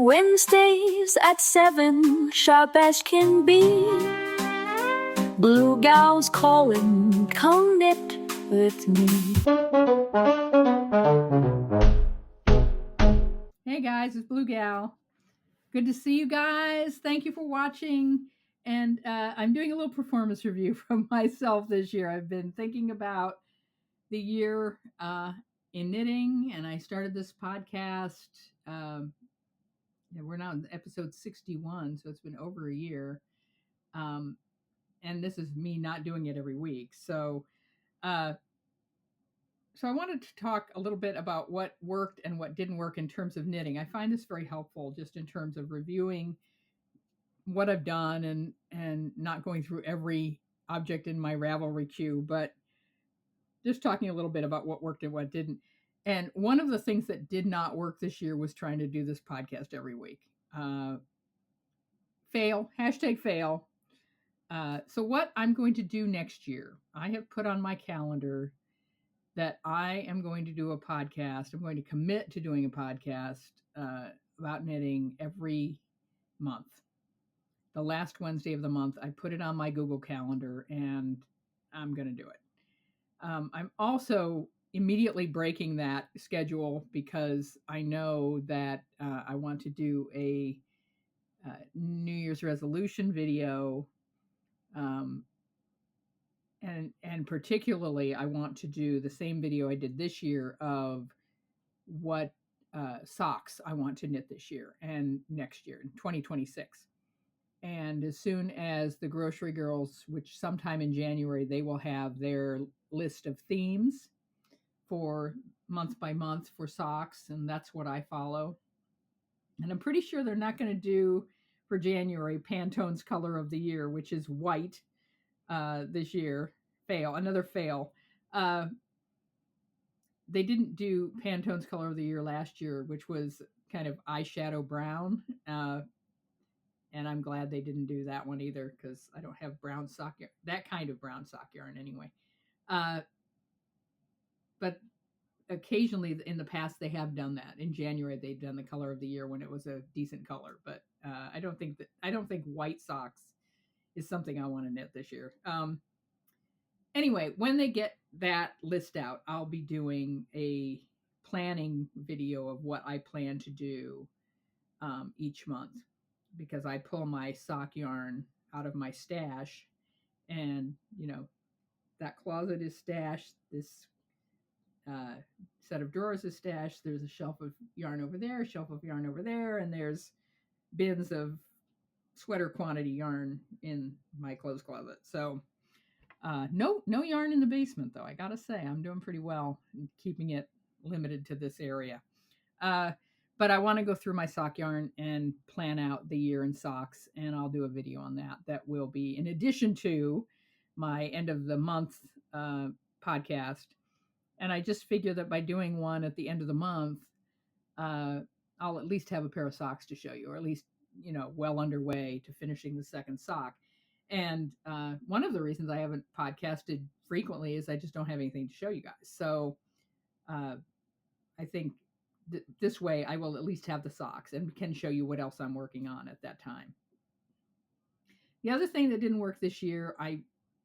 Wednesdays at 7, sharp as can be. Blue gals calling, come knit with me. Hey guys, it's Blue Gal. Good to see you guys. Thank you for watching. And I'm doing a little performance review from myself this year. I've been thinking about the year in knitting, and I started this podcast. We're now in episode 61, so it's been over a year. And this is me not doing it every week. So I wanted to talk a little bit about what worked and what didn't work in terms of knitting. I find this very helpful just in terms of reviewing what I've done and not going through every object in my Ravelry queue, but just talking a little bit about what worked and what didn't. And one of the things that did not work this year was trying to do this podcast every week. Fail, hashtag fail. So what I'm going to do next year, I have put on my calendar that I am going to do a podcast. I'm going to commit to doing a podcast about knitting every month. The last Wednesday of the month, I put it on my Google Calendar, and I'm going to do it. I'm also immediately breaking that schedule because I know that I want to do a New Year's resolution video. And particularly, I want to do the same video I did this year of what socks I want to knit this year and next year in 2026. And as soon as the grocery girls, which sometime in January, they will have their list of themes for month by month for socks, and that's what I follow. And I'm pretty sure they're not going to do for January Pantone's color of the year, which is white this year. Another fail. They didn't do Pantone's color of the year last year, which was kind of eyeshadow brown. And I'm glad they didn't do that one either because I don't have brown sock yarn, that kind of brown sock yarn anyway. But occasionally in the past they have done that. In January they've done the color of the year when it was a decent color. But I don't think white socks is something I want to knit this year. Anyway, when they get that list out, I'll be doing a planning video of what I plan to do each month, because I pull my sock yarn out of my stash, and that closet is stashed, this set of drawers is stashed, there's a shelf of yarn over there, a shelf of yarn over there, and there's bins of sweater quantity yarn in my clothes closet. So no yarn in the basement, though. I gotta say, I'm doing pretty well in keeping it limited to this area. But I want to go through my sock yarn and plan out the year in socks, and I'll do a video on that. That will be in addition to my end of the month podcast. And I just figure that by doing one at the end of the month, I'll at least have a pair of socks to show you, or at least, well underway to finishing the second sock. And one of the reasons I haven't podcasted frequently is I just don't have anything to show you guys. So I think this way I will at least have the socks and can show you what else I'm working on at that time. The other thing that didn't work this year, I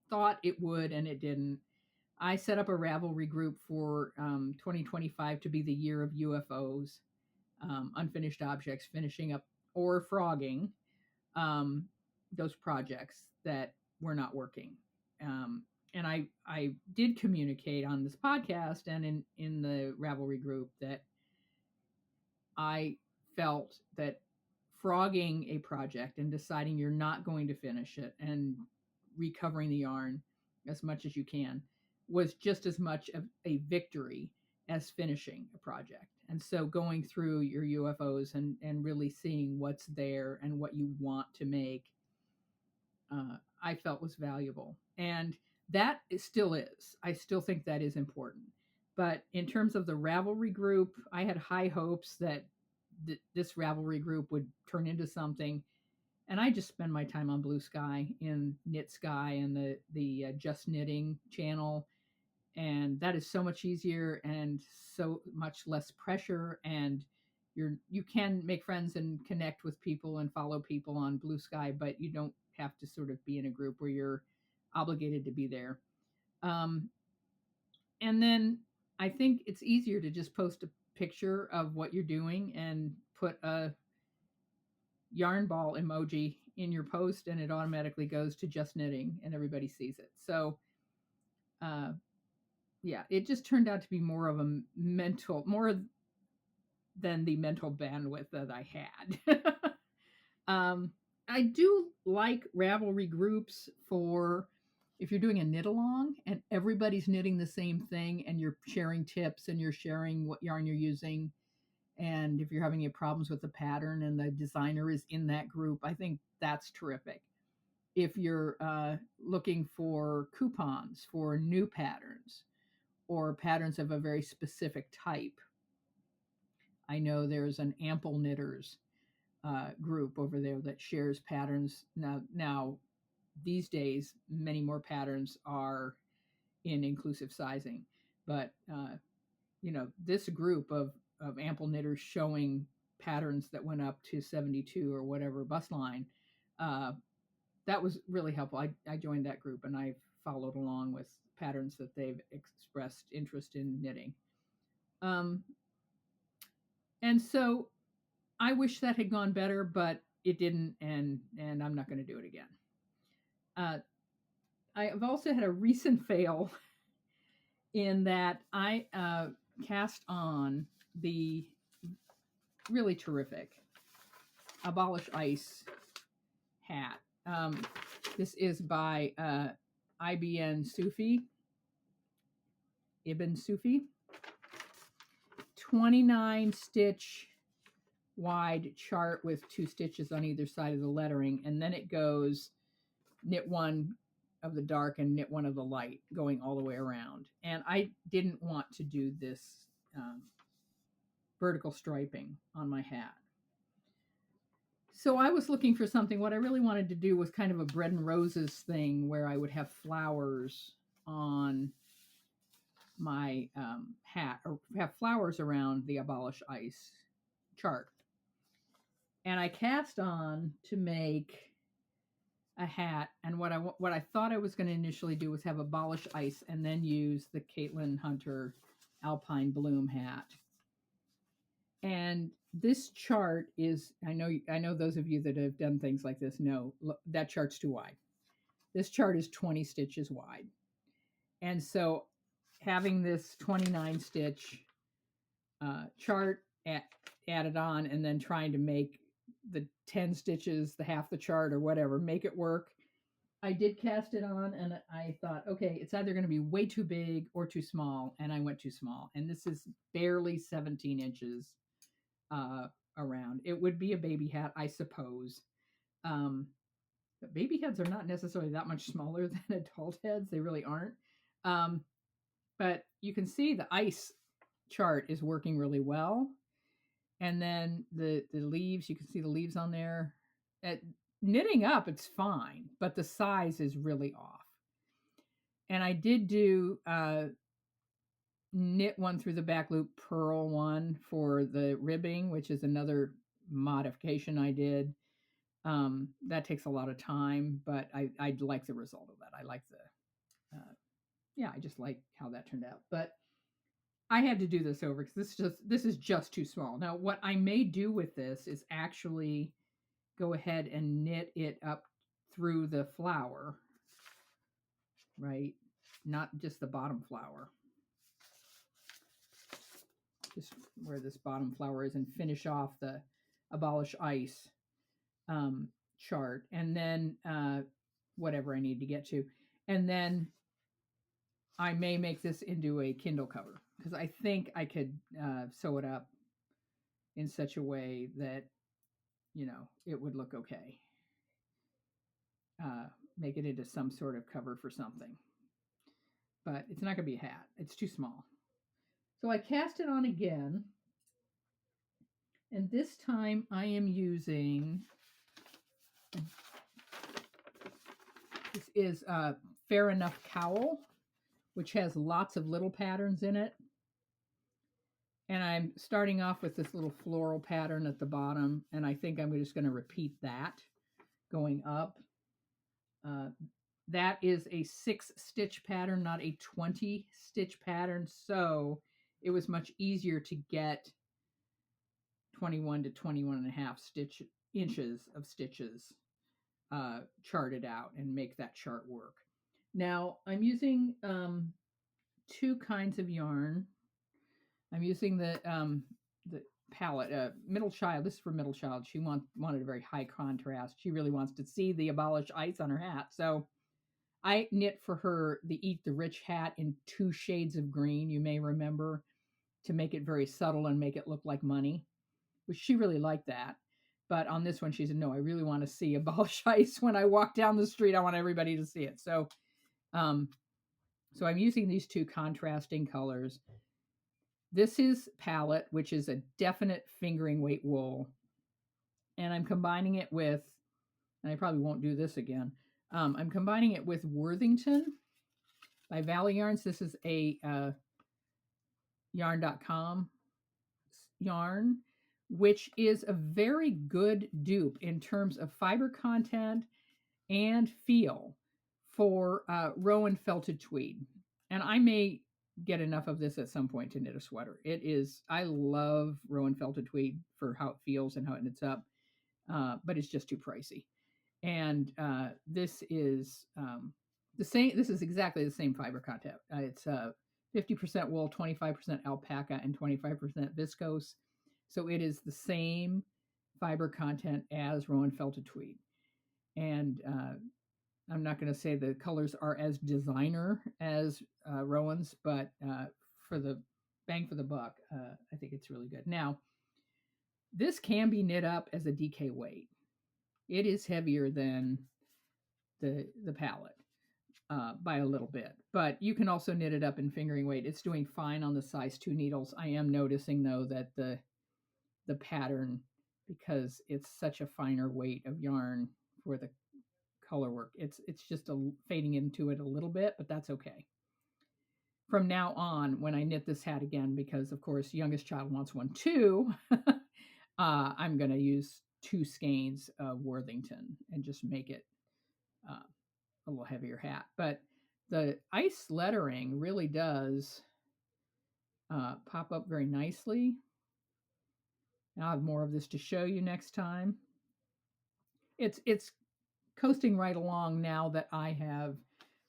thought it would and it didn't. I set up a Ravelry group for 2025 to be the year of UFOs, unfinished objects, finishing up or frogging those projects that were not working. And I did communicate on this podcast and in the Ravelry group that I felt that frogging a project and deciding you're not going to finish it and recovering the yarn as much as you can was just as much of a victory as finishing a project. And so going through your UFOs and really seeing what's there and what you want to make, I felt was valuable. And that still is. I still think that is important. But in terms of the Ravelry group, I had high hopes that this Ravelry group would turn into something. And I just spend my time on Blue Sky, in Knit Sky, and the Just Knitting channel. And that is so much easier and so much less pressure. And you can make friends and connect with people and follow people on Blue Sky, but you don't have to sort of be in a group where you're obligated to be there. Um, and then I think it's easier to just post a picture of what you're doing and put a yarn ball emoji in your post, and it automatically goes to just knitting and everybody sees it. So, uh, yeah, it just turned out to be more of a more than the mental bandwidth that I had. um, I do like Ravelry groups for if you're doing a knit along and everybody's knitting the same thing and you're sharing tips and you're sharing what yarn you're using. And if you're having any problems with the pattern and the designer is in that group, I think that's terrific. If you're looking for coupons for new patterns or patterns of a very specific type, I know there's an Ample Knitters group over there that shares patterns. Now, these days, many more patterns are in inclusive sizing, but this group of Ample Knitters showing patterns that went up to 72 or whatever bust line, that was really helpful. I joined that group and I followed along with patterns that they've expressed interest in knitting. And so I wish that had gone better, but it didn't, and I'm not going to do it again. I have also had a recent fail in that I cast on the really terrific Abolish Ice hat. This is by Ibn Sufi, 29 stitch wide chart with 2 stitches on either side of the lettering, and then it goes knit one of the dark and knit one of the light going all the way around. And I didn't want to do this vertical striping on my hat. So I was looking for something. What I really wanted to do was kind of a bread and roses thing where I would have flowers on my hat, or have flowers around the Abolish Ice chart. And I cast on to make a hat, and what I thought I was going to initially do was have Abolish Ice and then use the Caitlin Hunter Alpine Bloom hat. And this chart is, I know those of you that have done things like this know that chart's too wide. This chart is 20 stitches wide. And so having this 29 stitch chart added on and then trying to make the 10 stitches, the half the chart or whatever, make it work. I did cast it on and I thought, okay, it's either going to be way too big or too small. And I went too small. And this is barely 17 inches around. It would be a baby hat, I suppose. But baby heads are not necessarily that much smaller than adult heads. They really aren't. But you can see the ice chart is working really well. And then the leaves, you can see the leaves on there. Knitting up, it's fine, but the size is really off. And I did do knit one through the back loop, purl one for the ribbing, which is another modification I did. That takes a lot of time, but I like the result of that. I like I just like how that turned out. But I had to do this over because this is just too small. Now, what I may do with this is actually go ahead and knit it up through the flower, right? Not just the bottom flower. Just where this bottom flower is, and finish off the Abolish Ice chart, and then whatever I need to get to. And then I may make this into a Kindle cover because I think I could sew it up in such a way that, it would look okay. Make it into some sort of cover for something. But it's not going to be a hat. It's too small. So I cast it on again. And this time I am using, this is Fair Enough Cowl, which has lots of little patterns in it. And I'm starting off with this little floral pattern at the bottom, and I think I'm just going to repeat that going up. Uh, that is a 6-stitch pattern, not a 20-stitch pattern, so it was much easier to get 21 to 21 and a half inches of stitches charted out and make that chart work. Now I'm using two kinds of yarn. I'm using the palette, middle child. This is for middle child. She wanted a very high contrast. She really wants to see the abolish ice on her hat. So I knit for her the Eat the Rich hat in 2 shades of green, you may remember, to make it very subtle and make it look like money, which she really liked that. But on this one, she said, no, I really want to see abolish ice when I walk down the street. I want everybody to see it. So I'm using these 2 contrasting colors. This is palette, which is a definite fingering weight wool. And I'm combining it with, and I probably won't do this again, I'm combining it with Worthington by Valley Yarns. This is a yarn.com yarn, which is a very good dupe in terms of fiber content and feel for Rowan felted tweed. And I may get enough of this at some point to knit a sweater. It is, I love Rowan felted tweed for how it feels and how it knits up, but it's just too pricey. And this is the same. This is exactly the same fiber content. It's 50% wool, 25% alpaca, and 25% viscose. So it is the same fiber content as Rowan felted tweed. And I'm not going to say the colors are as designer as Rowan's, but for the bang for the buck, I think it's really good. Now, this can be knit up as a DK weight. It is heavier than the palette by a little bit, but you can also knit it up in fingering weight. It's doing fine on the size 2 needles. I am noticing though that the pattern, because it's such a finer weight of yarn for the color work, it's just fading into it a little bit, but that's okay. From now on, when I knit this hat again, because of course youngest child wants one too, I'm going to use 2 skeins of Worthington and just make it a little heavier hat. But the ice lettering really does pop up very nicely. I'll have more of this to show you next time. It's coasting right along now that I have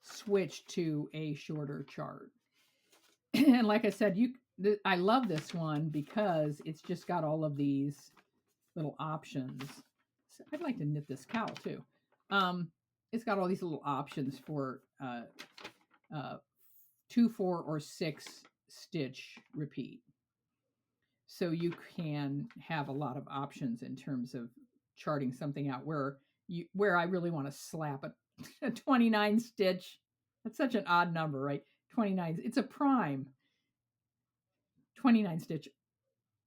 switched to a shorter chart. And like I said, I love this one because it's just got all of these little options. So I'd like to knit this cowl too. It's got all these little options for 2, 4, or 6 stitch repeat. So you can have a lot of options in terms of charting something out where I really want to slap a 29 stitch. That's such an odd number, right? 29. It's a prime 29 stitch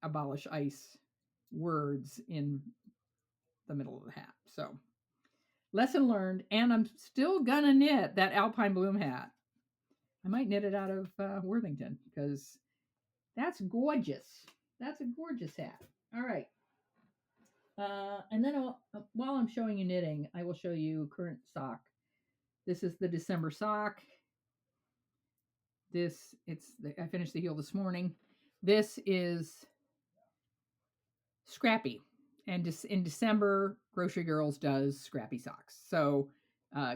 abolish ice words in the middle of the hat. So lesson learned, and I'm still gonna knit that alpine bloom hat. I might knit it out of Worthington because that's gorgeous. That's a gorgeous hat. All right. And then while I'm showing you knitting, I will show you current sock. This is the December sock. I finished the heel this morning. This is Scrappy. And in December, Grocery Girls does Scrappy socks. So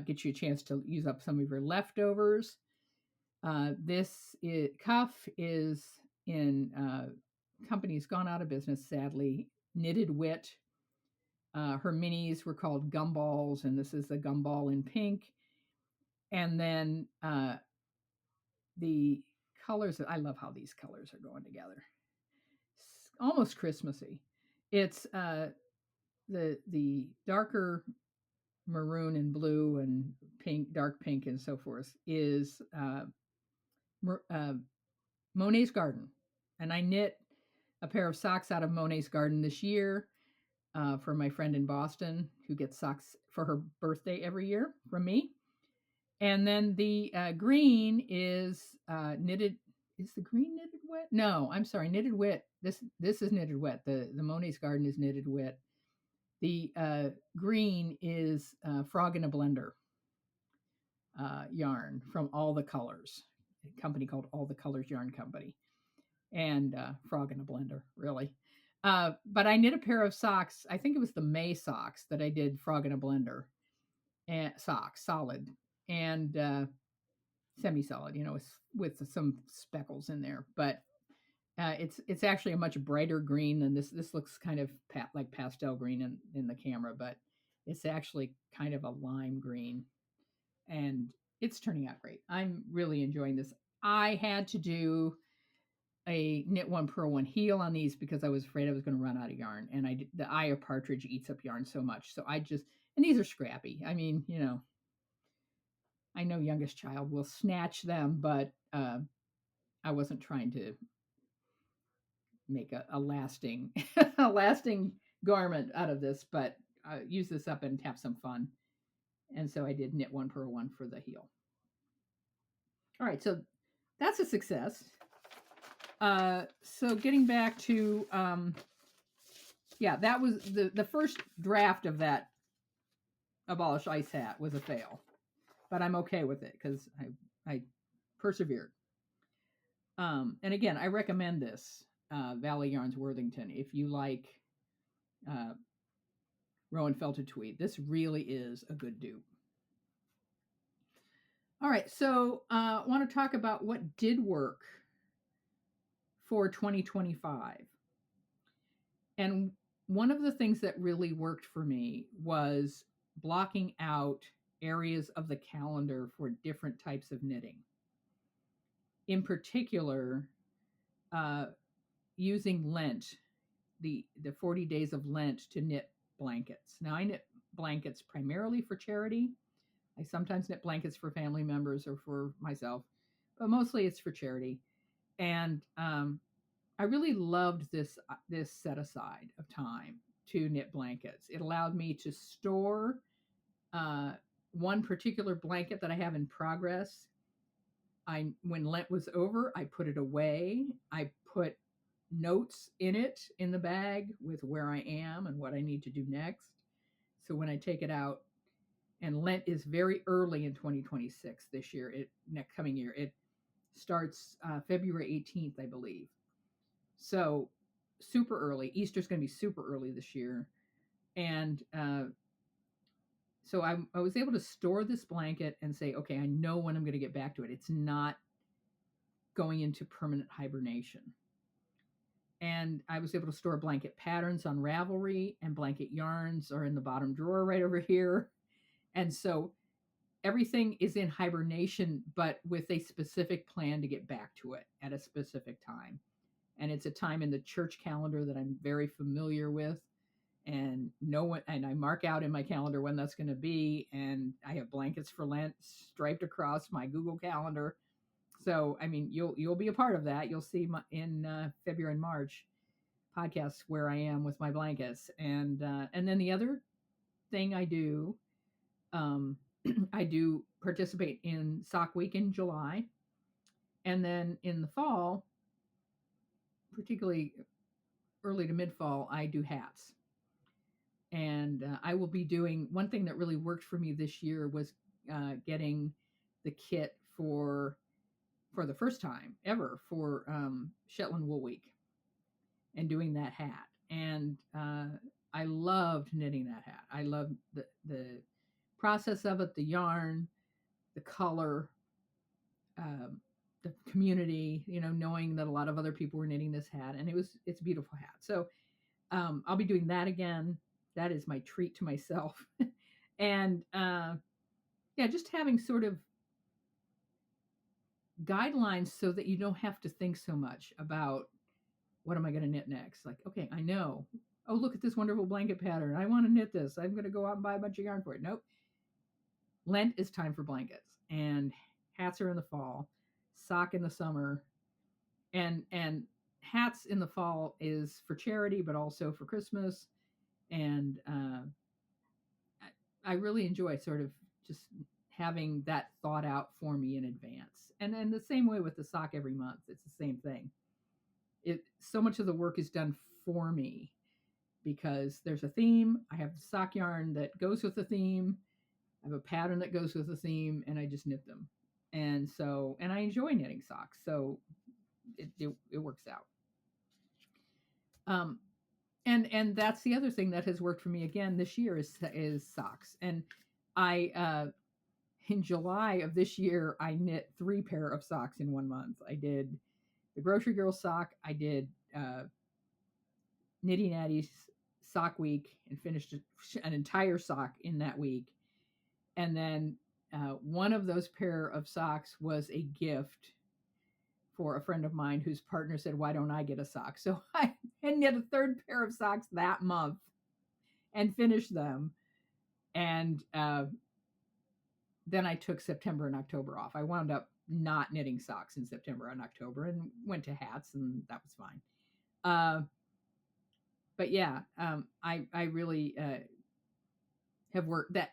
get you a chance to use up some of your leftovers. This cuff is in company's gone out of business, sadly. Knitted Wit. Her minis were called Gumballs, and this is the gumball in pink. And then the colors, I love how these colors are going together. It's almost Christmassy. It's the darker maroon and blue and pink, dark pink and so forth is Monet's Garden. And I knit a pair of socks out of Monet's Garden this year for my friend in Boston who gets socks for her birthday every year from me. And then the green is knitted is the green knitted wet? No, I'm sorry, knitted wet. This is knitted wet. The Monet's Garden is knitted wet. The green is Frog in a Blender yarn from All the Colors, a company called All the Colors Yarn Company, and Frog in a Blender, really. But I knit a pair of socks. I think it was the May socks that I did Frog in a Blender and socks, solid and semi-solid, with some speckles in there. But it's actually a much brighter green than this. This looks kind of like pastel green in the camera, but it's actually kind of a lime green, and it's turning out great. I'm really enjoying this. I had to do a knit one purl one heel on these because I was afraid I was going to run out of yarn, and the eye of partridge eats up yarn so much. So and these are scrappy. I mean, I know youngest child will snatch them, but I wasn't trying to make a lasting a lasting garment out of this, but use this up and have some fun. And so I did knit one purl one for the heel. All right, so that's a success. So getting back to that was the first draft of that Abolish Ice Hat was a fail, but I'm okay with it because I persevered. And again, I recommend this Valley Yarns Worthington if you like Rowan felted tweed. This really is a good dupe. All right, so I want to talk about what did work for 2025. And one of the things that really worked for me was blocking out areas of the calendar for different types of knitting. In particular, using Lent, the 40 days of Lent to knit blankets. Now, I knit blankets primarily for charity. I sometimes knit blankets for family members or for myself, but mostly it's for charity. And I really loved this set aside of time to knit blankets. It allowed me to store one particular blanket that I have in progress. When Lent was over, I put it away. I put notes in it in the bag with where I am and what I need to do next. So when I take it out, and Lent is very early in 2026 this year, next coming year. It starts February 18th, I believe. So super early. Easter's going to be super early this year. And so I was able to store this blanket and say, okay, I know when I'm going to get back to it. It's not going into permanent hibernation. And I was able to store blanket patterns on Ravelry, and blanket yarns are in the bottom drawer right over here. And so everything is in hibernation, but with a specific plan to get back to it at a specific time. And it's a time in the church calendar that I'm very familiar with, and I mark out in my calendar when that's going to be. And I have blankets for Lent striped across my Google Calendar. So, I mean, you'll be a part of that. You'll see in February and March podcasts where I am with my blankets. And then the other thing I do, I do participate in Sock Week in July. And then in the fall, particularly early to mid-fall, I do hats. And I will be doing, one thing that really worked for me this year was getting the kit for the first time ever for Shetland Wool Week and doing that hat. And I loved knitting that hat. I loved the process of it, the yarn, the color, the community, knowing that a lot of other people were knitting this hat, and it's a beautiful hat. So I'll be doing that again. That is my treat to myself. And just having sort of guidelines so that you don't have to think so much about what am I going to knit next. Like, okay, I know. Oh, look at this wonderful blanket pattern. I want to knit this. I'm going to go out and buy a bunch of yarn for it. Nope. Lent is time for blankets, and hats are in the fall, sock in the summer, and hats in the fall is for charity, but also for Christmas. And I really enjoy sort of just having that thought out for me in advance. And then the same way with the sock every month, it's the same thing. It so much of the work is done for me because there's a theme. I have the sock yarn that goes with the theme. I have a pattern that goes with the theme, and I just knit them. And so, and I enjoy knitting socks, so it works out. Um, and that's the other thing that has worked for me again this year is socks. And I in July of this year I knit 3 pair of socks in 1 month. I did the Grocery Girl sock. I did Nitty Natty's sock week and finished an entire sock in that week. And then one of those pair of socks was a gift for a friend of mine whose partner said, "Why don't I get a sock?" So I knit a 3rd pair of socks that month and finished them. And then I took September and October off. I wound up not knitting socks in September and October and went to hats, and that was fine. But yeah, I really have worked that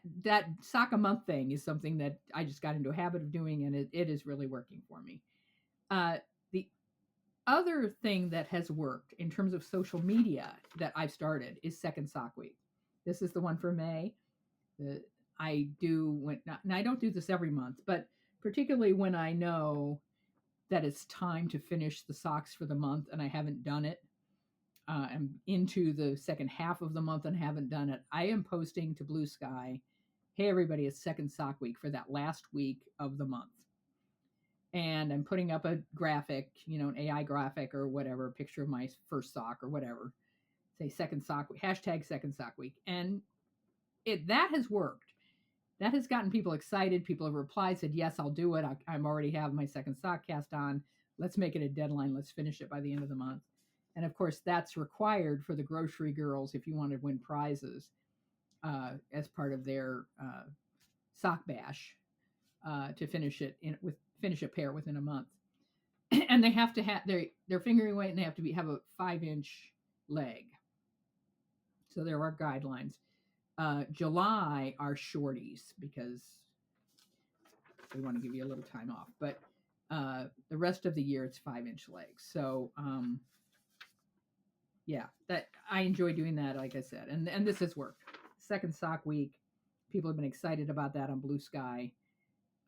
sock a month thing is something that I just got into a habit of doing, and it is really working for me. The other thing that has worked in terms of social media that I've started is Second Sock Week. This is the one for May. I do when and I don't do this every month, but particularly when I know that it's time to finish the socks for the month and I haven't done it. I'm into the second half of the month and haven't done it. I am posting to Blue Sky, "Hey everybody, it's Second Sock Week for that last week of the month." And I'm putting up a graphic, an AI graphic or whatever, a picture of my first sock or whatever. Say Second Sock Week, hashtag Second Sock Week. And that has worked. That has gotten people excited. People have replied, said, "Yes, I'll do it. I'm already have my second sock cast on. Let's make it a deadline. Let's finish it by the end of the month." And of course, that's required for the Grocery Girls if you want to win prizes as part of their sock bash to finish a pair within a month. And they have to have their fingering weight, and they have to have a 5-inch leg. So there are guidelines. July are shorties because we want to give you a little time off, but the rest of the year it's 5-inch legs. So yeah, that I enjoy doing that, like I said, and this has worked. Second Sock Week, people have been excited about that on Blue Sky.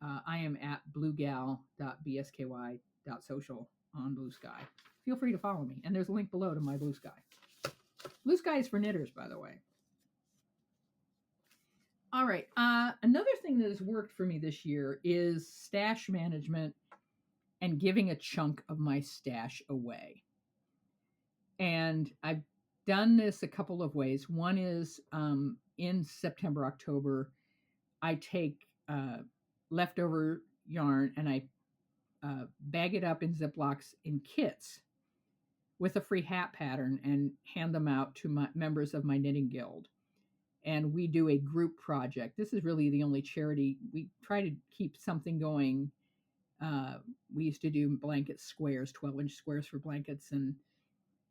I am at bluegal.bsky.social on Blue Sky. Feel free to follow me, and there's a link below to my Blue Sky. Blue Sky is for knitters, by the way. All right. Another thing that has worked for me this year is stash management and giving a chunk of my stash away. And I've done this a couple of ways. One is in September, October, I take leftover yarn and I bag it up in Ziplocs in kits with a free hat pattern and hand them out to my members of my knitting guild. And we do a group project. This is really the only charity. We try to keep something going. We used to do blanket squares, 12-inch squares for blankets, and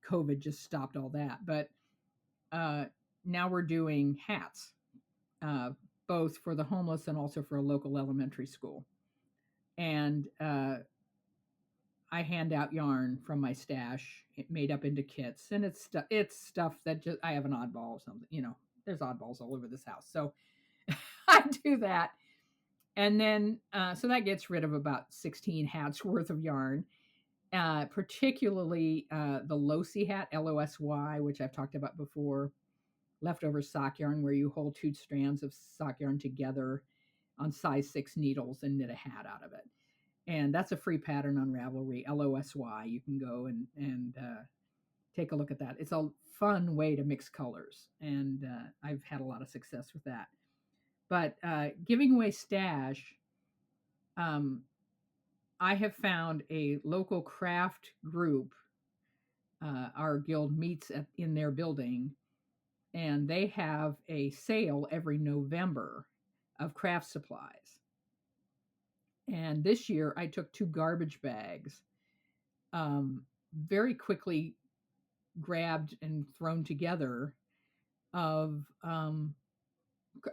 COVID just stopped all that. But now we're doing hats, both for the homeless and also for a local elementary school. And I hand out yarn from my stash, made up into kits, and it's stuff that just I have an oddball or something. There's oddballs all over this house, so I do that. And then so that gets rid of about 16 hats worth of yarn, particularly the Losy hat, Losy, which I've talked about before, leftover sock yarn where you hold 2 strands of sock yarn together on size 6 needles and knit a hat out of it. And that's a free pattern on Ravelry, Losy. You can go and take a look at that. It's a fun way to mix colors, and I've had a lot of success with that. But giving away stash, I have found a local craft group. Our guild meets in their building, and they have a sale every November of craft supplies. And this year I took 2 garbage bags, very quickly grabbed and thrown together of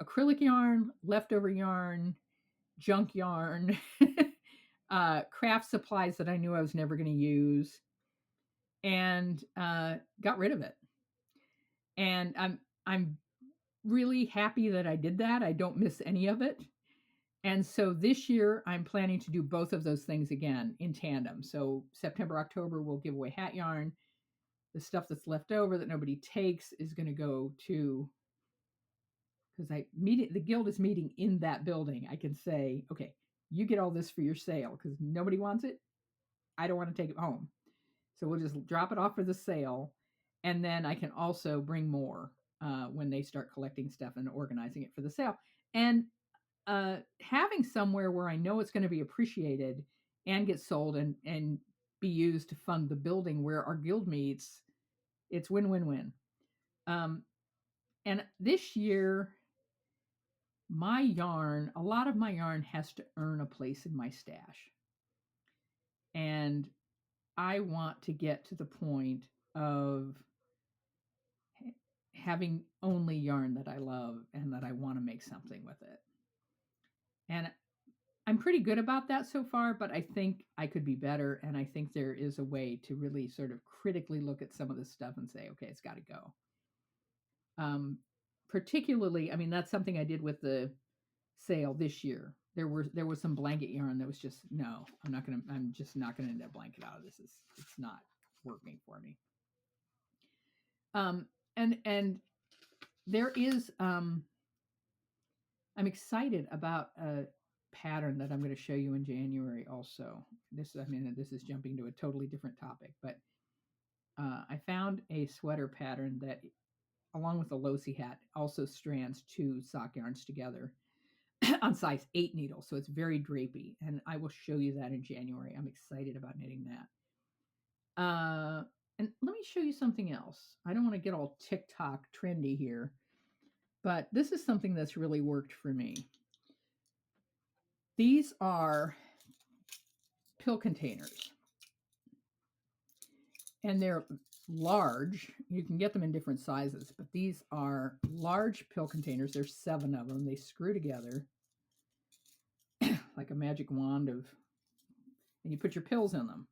acrylic yarn, leftover yarn, junk yarn, craft supplies that I knew I was never going to use, and got rid of it. And I'm really happy that I did that. I don't miss any of it. And so this year I'm planning to do both of those things again in tandem. So September, October we'll give away hat yarn. The stuff that's left over that nobody takes is going to go to, because the guild is meeting in that building. I can say, okay, you get all this for your sale because nobody wants it. I don't want to take it home. So we'll just drop it off for the sale. And then I can also bring more when they start collecting stuff and organizing it for the sale. And having somewhere where I know it's going to be appreciated and get sold and be used to fund the building where our guild meets, it's win-win-win. And this year, a lot of my yarn has to earn a place in my stash. And I want to get to the point of having only yarn that I love and that I want to make something with it. And I'm pretty good about that so far, but I think I could be better. And I think there is a way to really sort of critically look at some of this stuff and say, okay, it's got to go. Particularly, I mean, that's something I did with the sale this year. There was some blanket yarn that was just, no, I'm just not gonna knit a blanket out of this. It's not working for me. And there is I'm excited about a pattern that I'm going to show you in January also. This is jumping to a totally different topic, but I found a sweater pattern that, along with the Losi hat, also strands 2 sock yarns together on size 8 needles. So it's very drapey, and I will show you that in January. I'm excited about knitting that. And let me show you something else. I don't want to get all TikTok trendy here, but this is something that's really worked for me. These are pill containers, and they're large. You can get them in different sizes, but these are large pill containers. There's 7 of them. They screw together like a magic wand and you put your pills in them.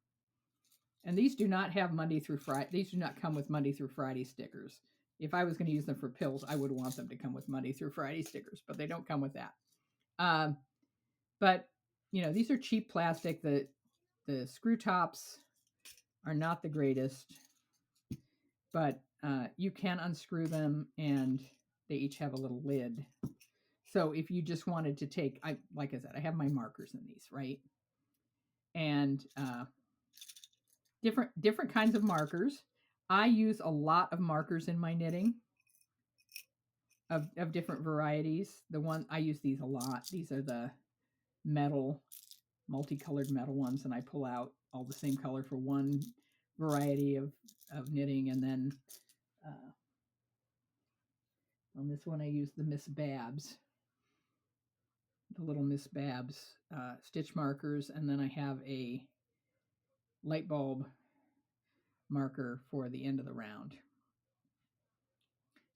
And these do not have Monday through Friday. These do not come with Monday through Friday stickers. If I was going to use them for pills, I would want them to come with Monday through Friday stickers, but they don't come with that. But these are cheap plastic. The screw tops are not the greatest, but you can unscrew them, and they each have a little lid. So if you just wanted to take, like I said, I have my markers in these, right? And different kinds of markers. I use a lot of markers in my knitting of different varieties. I use these a lot. These are the multicolored metal ones, and I pull out all the same color for one variety of knitting. And then on this one I use the Miss Babs, the little Miss Babs stitch markers, and then I have a light bulb marker for the end of the round.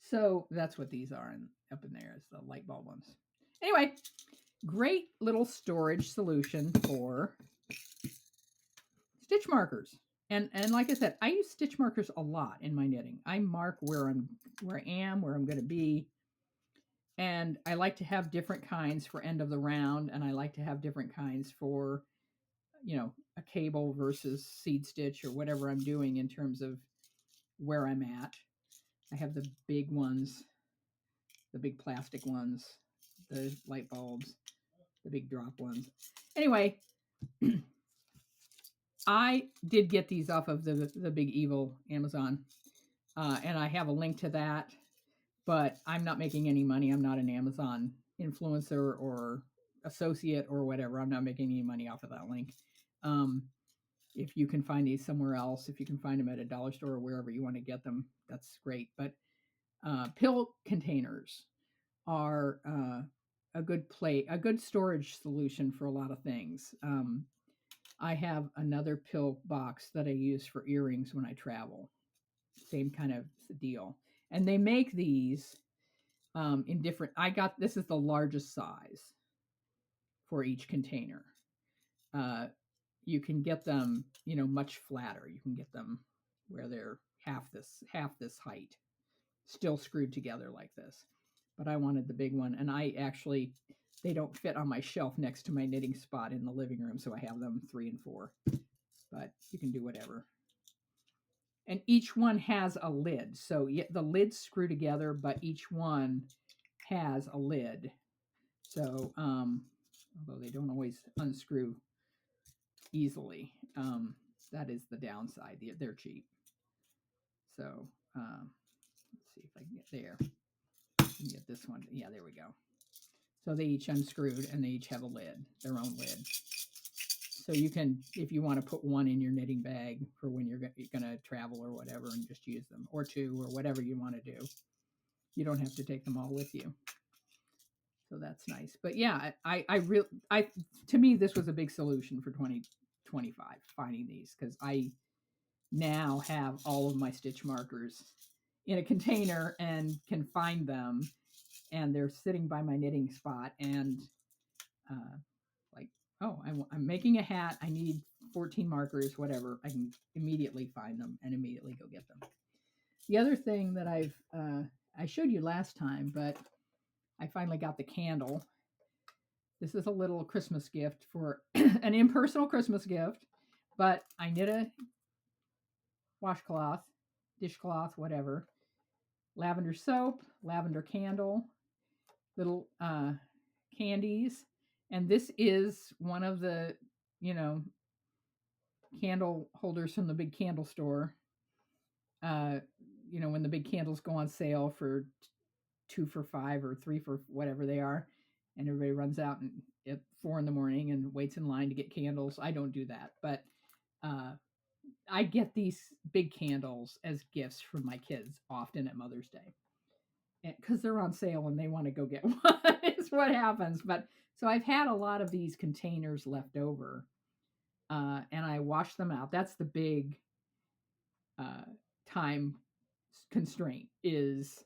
So that's what these are, and up in there is the light bulb ones. Anyway, great little storage solution for stitch markers. And like I said, I use stitch markers a lot in my knitting. I mark where I am, where I'm going to be. And I like to have different kinds for end of the round, and I like to have different kinds for, a cable versus seed stitch or whatever I'm doing in terms of where I'm at. I have the big ones, the big plastic ones, the light bulbs, the big drop ones. Anyway, I did get these off of the Big Evil Amazon, and I have a link to that, but I'm not making any money. I'm not an Amazon influencer or associate or whatever. I'm not making any money off of that link. If you can find these somewhere else, if you can find them at a dollar store or wherever you want to get them, that's great. But pill containers are a good storage solution for a lot of things. I have another pill box that I use for earrings when I travel. Same kind of deal. And they make these in different, this is the largest size for each container. You can get them, much flatter. You can get them where they're half this height, still screwed together like this. But I wanted the big one, and they don't fit on my shelf next to my knitting spot in the living room, so I have them 3 and 4. But you can do whatever. And each one has a lid, so the lids screw together, but each one has a lid. So, although they don't always unscrew easily, that is the downside. They're cheap. So, let's see if I can get there. Get this one. Yeah, there we go. So they each unscrewed, and they each have a lid, their own lid. So you can, if you want to put one in your knitting bag for when you're going to travel or whatever, and just use them, or 2, or whatever you want to do. You don't have to take them all with you. So that's nice. But yeah, to me, this was a big solution for 2025, finding these, because I now have all of my stitch markers in a container and can find them, and they're sitting by my knitting spot, and like, oh, I'm making a hat, I need 14 markers, whatever, I can immediately find them and immediately go get them. The other thing that I showed you last time, but I finally got the candle. This is a little Christmas gift, for an impersonal Christmas gift, but I knit a washcloth, dishcloth, whatever, lavender soap, lavender candle, little candies, and this is one of the, candle holders from the big candle store. When the big candles go on sale for 2 for $5 or 3 for whatever they are, and everybody runs out at 4 in the morning and waits in line to get candles. I don't do that, but I get these big candles as gifts from my kids often at Mother's Day, because they're on sale and they want to go get one. Is what happens. But so I've had a lot of these containers left over, and I wash them out. That's the big time constraint, is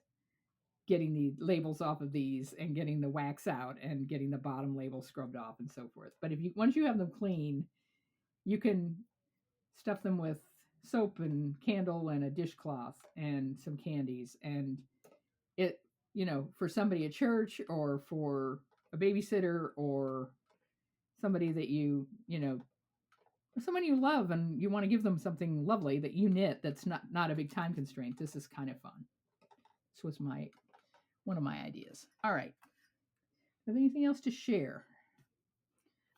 getting the labels off of these and getting the wax out and getting the bottom label scrubbed off and so forth. But once you have them clean, you can stuff them with soap and candle and a dishcloth and some candies, and it, for somebody at church, or for a babysitter, or somebody that or someone you love, and you want to give them something lovely that you knit, that's not a big time constraint. This is kind of fun. This was one of my ideas. All right. Have anything else to share?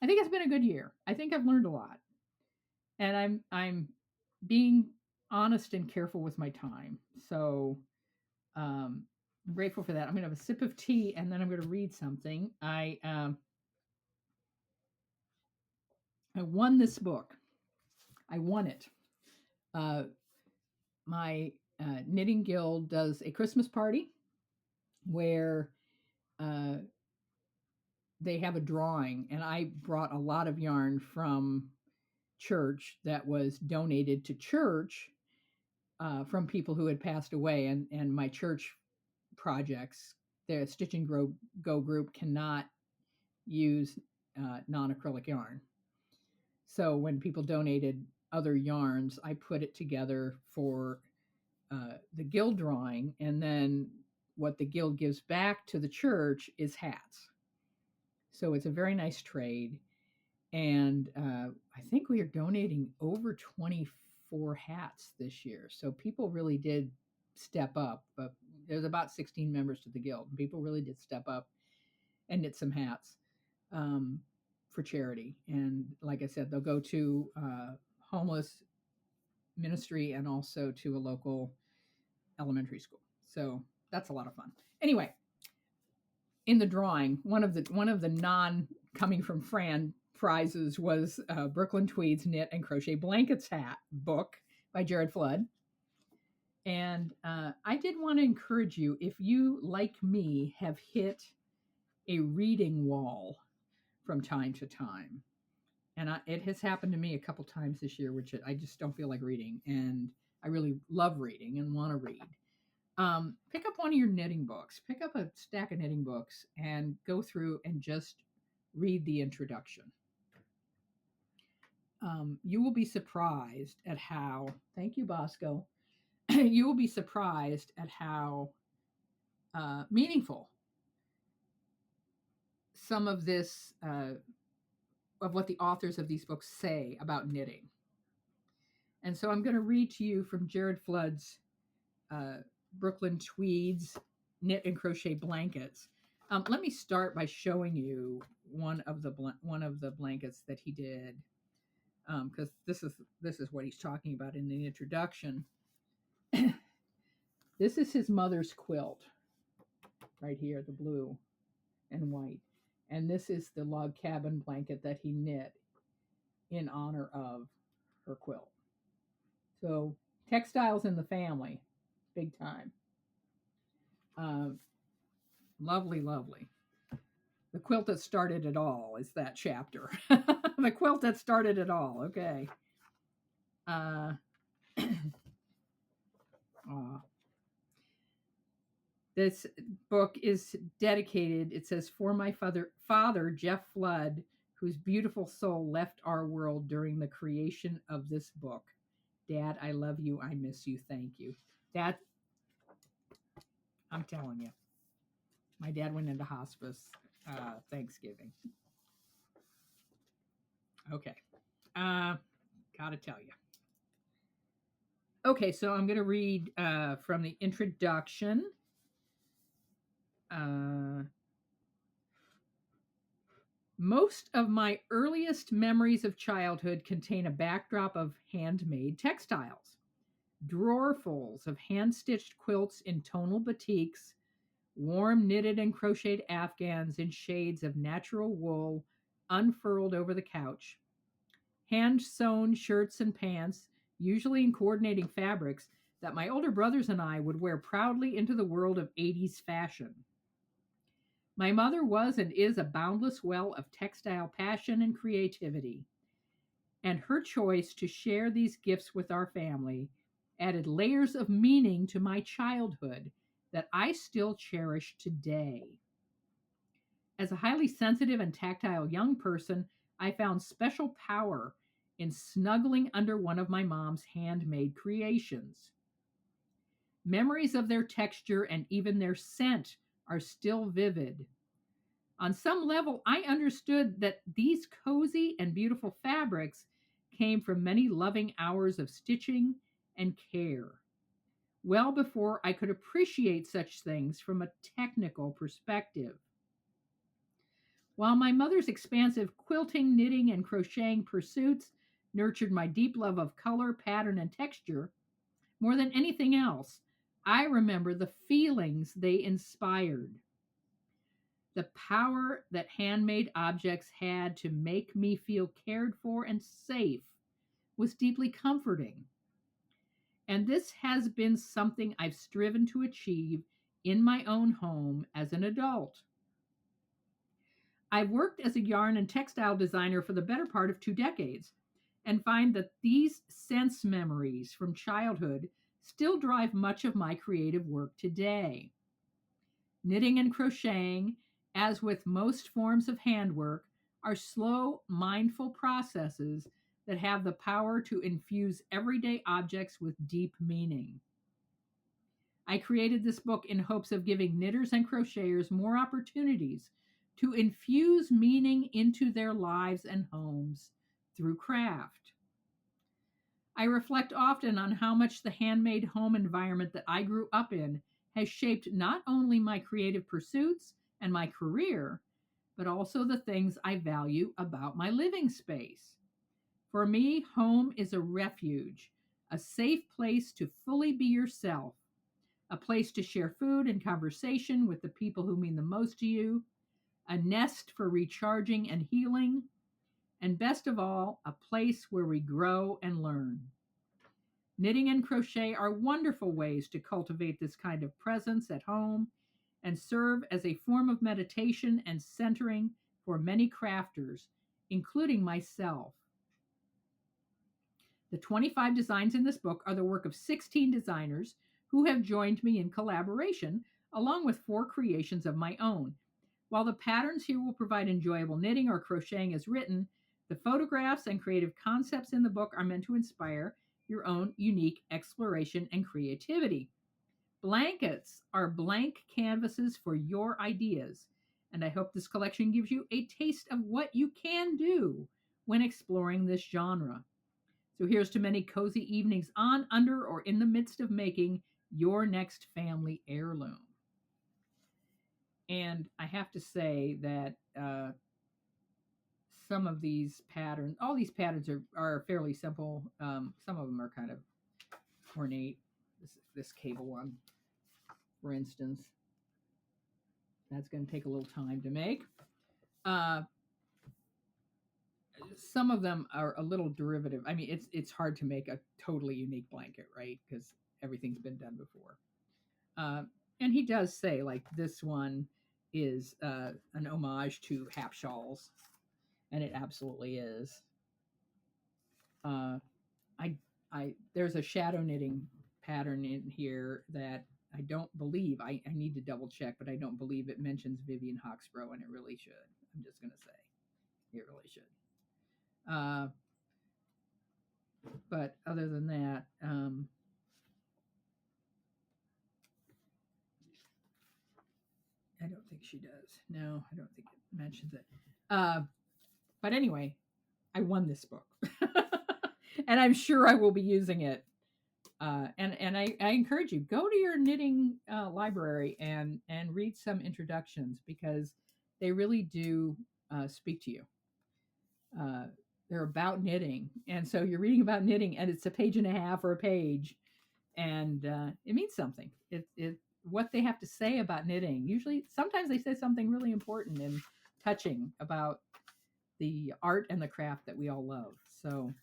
I think it's been a good year. I think I've learned a lot, and I'm being honest and careful with my time. So I'm grateful for that. I'm going to have a sip of tea, and then I'm going to read something. I won this book. I won it. My knitting guild does a Christmas party where they have a drawing, and I brought a lot of yarn from church that was donated to church from people who had passed away, and my church projects, the Stitch and Go group, cannot use non-acrylic yarn. So when people donated other yarns, I put it together for the guild drawing, and then what the guild gives back to the church is hats. So it's a very nice trade, and I think we are donating over 24 hats this year. So people really did step up, but there's about 16 members to the guild, and people really did step up and knit some hats for charity. And like I said, they'll go to homeless ministry, and also to a local elementary school. So that's a lot of fun. Anyway, in the drawing, one of the non coming from Fran prizes was Brooklyn Tweed's Knit and Crochet Blankets hat book by Jared Flood. And I did want to encourage you, if you, like me, have hit a reading wall from time to time, and it has happened to me a couple times this year, which I just don't feel like reading, and I really love reading and want to read. Pick up one of your knitting books. Pick up a stack of knitting books and go through and just read the introduction. You will be surprised at how, thank you, Bosco, you will be surprised at how meaningful some of this, of what the authors of these books say about knitting. And so I'm going to read to you from Jared Flood's Brooklyn Tweeds Knit and Crochet Blankets. Let me start by showing you one of the blankets that he did, because this is what he's talking about in the introduction. This is his mother's quilt, right here, the blue and white, and this is the log cabin blanket that he knit in honor of her quilt. So textiles in the family, big time. Lovely, lovely. The quilt that started it all is that chapter. The quilt that started it all. Okay. This book is dedicated, it says, for my father, Jeff Flood, whose beautiful soul left our world during the creation of this book. Dad, I love you. I miss you. Thank you. Dad, I'm telling you, my dad went into hospice Thanksgiving. Okay. Gotta tell you. Okay, so I'm going to read from the introduction. Most of my earliest memories of childhood contain a backdrop of handmade textiles. Drawerfuls of hand-stitched quilts in tonal batiks, warm knitted and crocheted afghans in shades of natural wool unfurled over the couch, hand-sewn shirts and pants, usually in coordinating fabrics, that my older brothers and I would wear proudly into the world of 80s fashion. My mother was and is a boundless well of textile passion and creativity, and her choice to share these gifts with our family added layers of meaning to my childhood that I still cherish today. As a highly sensitive and tactile young person, I found special power in snuggling under one of my mom's handmade creations. Memories of their texture and even their scent are still vivid. On some level, I understood that these cozy and beautiful fabrics came from many loving hours of stitching and care, well before I could appreciate such things from a technical perspective. While my mother's expansive quilting, knitting, and crocheting pursuits nurtured my deep love of color, pattern, and texture, more than anything else, I remember the feelings they inspired. The power that handmade objects had to make me feel cared for and safe was deeply comforting. And this has been something I've striven to achieve in my own home as an adult. I've worked as a yarn and textile designer for the better part of 2 decades and find that these sense memories from childhood still drive much of my creative work today. Knitting and crocheting, as with most forms of handwork, are slow, mindful processes that have the power to infuse everyday objects with deep meaning. I created this book in hopes of giving knitters and crocheters more opportunities to infuse meaning into their lives and homes through craft. I reflect often on how much the handmade home environment that I grew up in has shaped not only my creative pursuits and my career, but also the things I value about my living space. For me, home is a refuge, a safe place to fully be yourself, a place to share food and conversation with the people who mean the most to you, a nest for recharging and healing, and best of all, a place where we grow and learn. Knitting and crochet are wonderful ways to cultivate this kind of presence at home and serve as a form of meditation and centering for many crafters, including myself. The 25 designs in this book are the work of 16 designers who have joined me in collaboration, along with 4 creations of my own. While the patterns here will provide enjoyable knitting or crocheting as written, the photographs and creative concepts in the book are meant to inspire your own unique exploration and creativity. Blankets are blank canvases for your ideas, and I hope this collection gives you a taste of what you can do when exploring this genre. So here's to many cozy evenings on, under, or in the midst of making your next family heirloom. And I have to say that some of these patterns, all these patterns are fairly simple. Some of them are kind of ornate. This cable one, for instance, that's going to take a little time to make. Some of them are a little derivative. I mean, it's hard to make a totally unique blanket, right? Because everything's been done before. And he does say, like, this one is an homage to Hap shawls, and it absolutely is. I there's a shadow knitting pattern in here that I don't believe, I need to double check, but I don't believe it mentions Vivian Hawksborough, and it really should. I'm just going to say it really should. But other than that, I don't think she does. No, I don't think it mentions it. But anyway, I won this book, and I'm sure I will be using it. And I encourage you, go to your knitting library and read some introductions, because they really do speak to you. They're about knitting, and so you're reading about knitting, and it's a page and a half or a page, and it means something. It what they have to say about knitting. Usually, sometimes they say something really important and touching about the art and the craft that we all love. So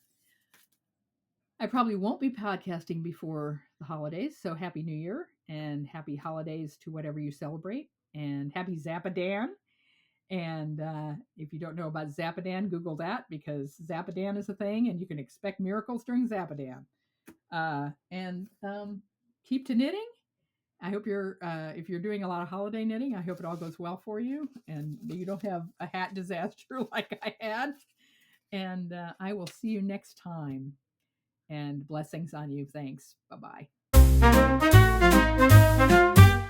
I probably won't be podcasting before the holidays. So happy New Year and happy holidays to whatever you celebrate, and happy Zapadan. And if you don't know about Zapadan, Google that, because Zapadan is a thing, and you can expect miracles during Zapadan. And keep to knitting. I hope if you're doing a lot of holiday knitting, I hope it all goes well for you, and you don't have a hat disaster like I had. And I will see you next time. And blessings on you. Thanks. Bye-bye.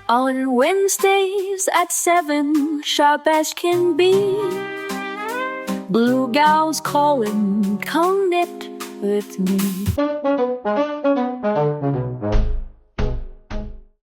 On Wednesdays at 7, sharp as can be, blue gals calling, come knit with me.